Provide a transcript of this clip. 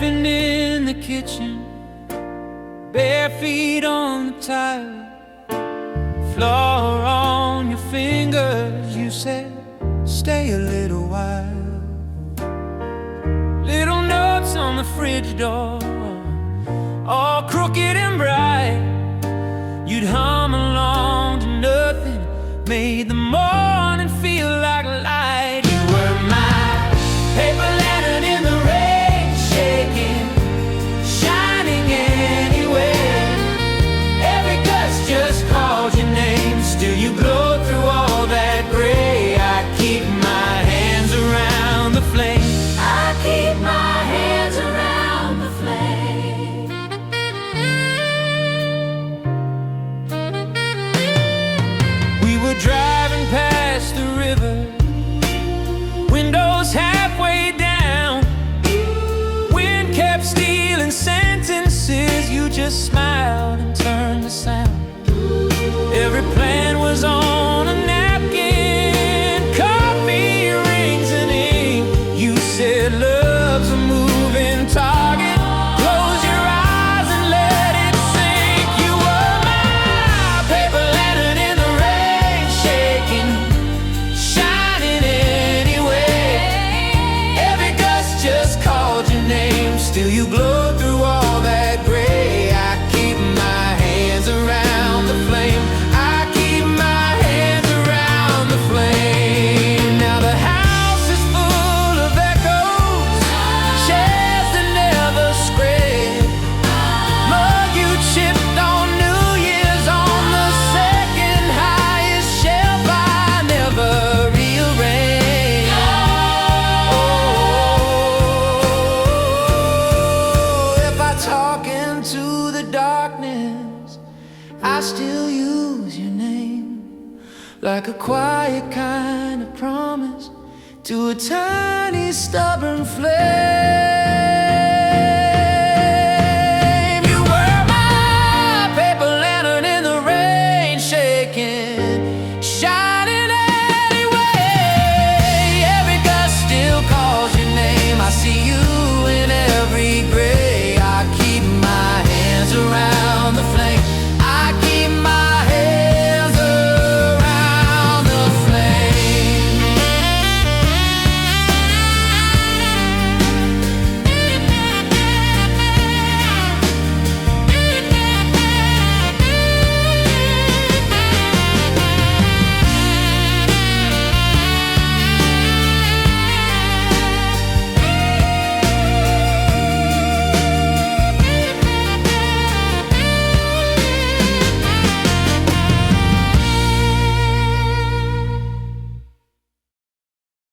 laughing in the kitchen, bare feet on the tile, floor on your fingers. You said, stay a little while. Little notes on the fridge door, all crooked and bright. You'd hum along to nothing, made the morning feel like light. You were my paper lantern in the rain, shaking, shining anywhere. Every gust just called your name, still you glow through all that gray. I keep my hands around the flame. I keep my hands around the flame. We were driving past the river, windows halfway down. Wind kept stealing sentences, you just smiled and turned the sound. Every plan was on a napkin, coffee, rings and ink. You said love's a moving target, close your eyes and let it sink. You were my paper lantern in the rain, shaking, shining anyway. Every gust just called your name, still you glow through all that gray. I keep my hands around the flame. I keep my hands around the flame. Now the house is full of echoes, chairs that never scrape, mug you chipped on New Year's on the second highest shelf I never rearranged. Oh, if I talk into the darkness, I still use your name, like a quiet kind of promise to a tiny stubborn flame.